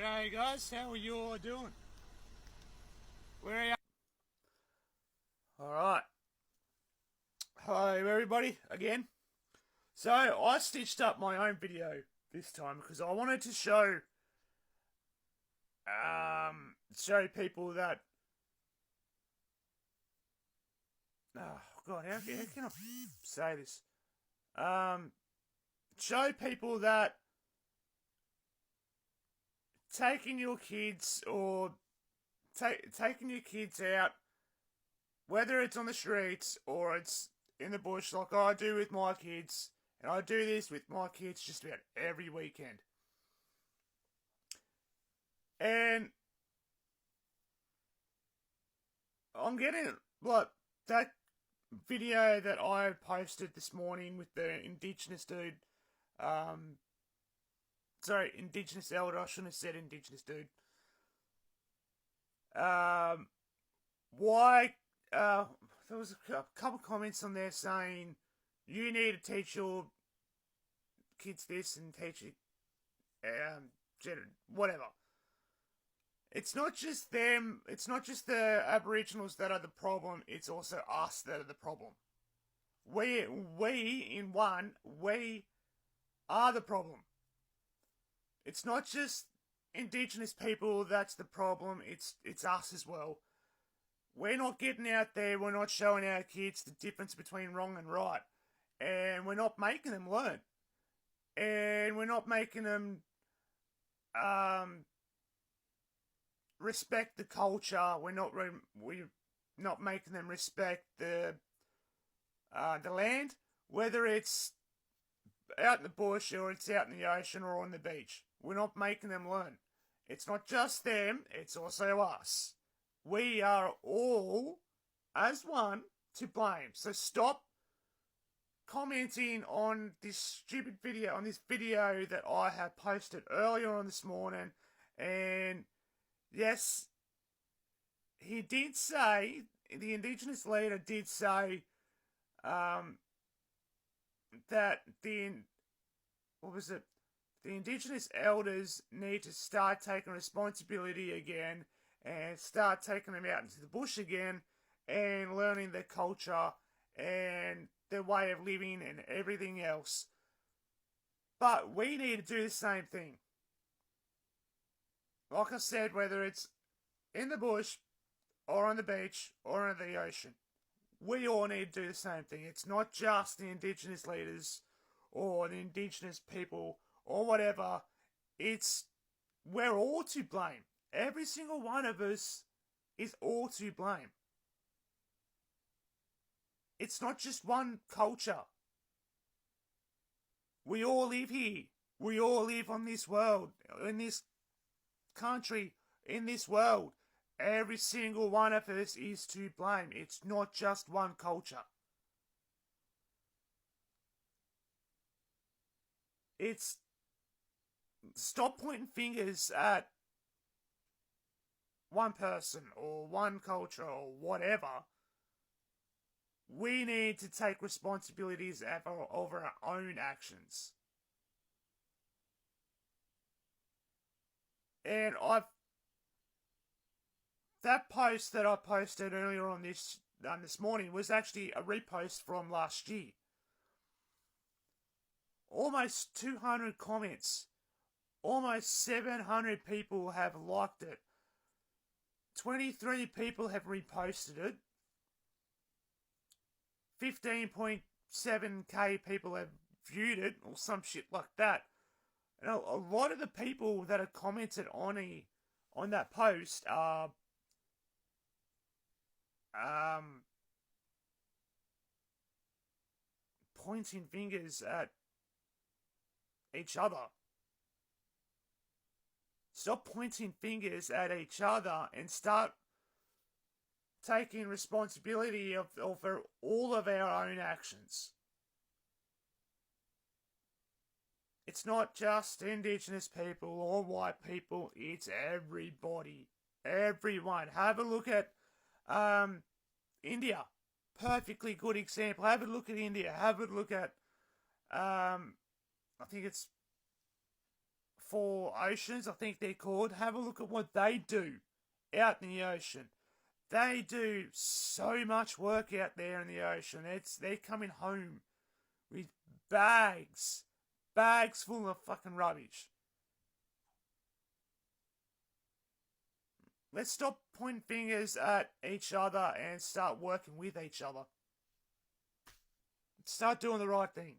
G'day guys, how are you all doing? Where are you? Alright. Hello everybody, again. So, I stitched up my own video this time because I wanted to show people that oh god, how can I say this? Show people that taking your kids or taking your kids out, whether it's on the streets or it's in the bush like I do with my kids, and I do this with my kids just about every weekend. And I'm getting, like, that video that I posted this morning with the Indigenous dude, Indigenous elder, I shouldn't have said Indigenous dude. Why, there was a couple comments on there saying, you need to teach your kids this and teach it, whatever. It's not just them, it's not just the Aboriginals that are the problem, it's also us that are the problem. We are the problem. It's not just Indigenous people that's the problem, it's us as well. We're not getting out there, we're not showing our kids the difference between wrong and right. And we're not making them learn. And we're not making them respect the culture. We're not making them respect the land, whether it's out in the bush or it's out in the ocean or on the beach. We're not making them learn. It's not just them, it's also us. We are all, as one, to blame. So stop commenting on this stupid video, on this video that I have posted earlier on this morning. And yes, he did say, the Indigenous leader did say that the Indigenous elders need to start taking responsibility again and start taking them out into the bush again and learning their culture and their way of living and everything else. But we need to do the same thing. Like I said, whether it's in the bush or on the beach or in the ocean, we all need to do the same thing. It's not just the Indigenous leaders or the Indigenous people or whatever. We're all to blame. Every single one of us is all to blame. It's not just one culture. We all live here. We all live on this world, in this country, in this world. Every single one of us is to blame. It's not just one culture. Stop pointing fingers at one person or one culture or whatever. We need to take responsibilities over our own actions. And that post that I posted earlier on this morning was actually a repost from last year. Almost 200 comments. Almost 700 people have liked it. 23 people have reposted it. 15.7k people have viewed it, or some shit like that. And a lot of the people that have commented on that post are pointing fingers at each other. Stop pointing fingers at each other and start taking responsibility for all of our own actions. It's not just Indigenous people or white people, it's everybody. Everyone. Have a look at India. Perfectly good example. Have a look at India. Have a look at I think it's for Oceans, I think they're called. Have a look at what they do out in the ocean. They do so much work out there in the ocean. They're coming home with bags full of fucking rubbish. Let's stop pointing fingers at each other and start working with each other. Start doing the right thing.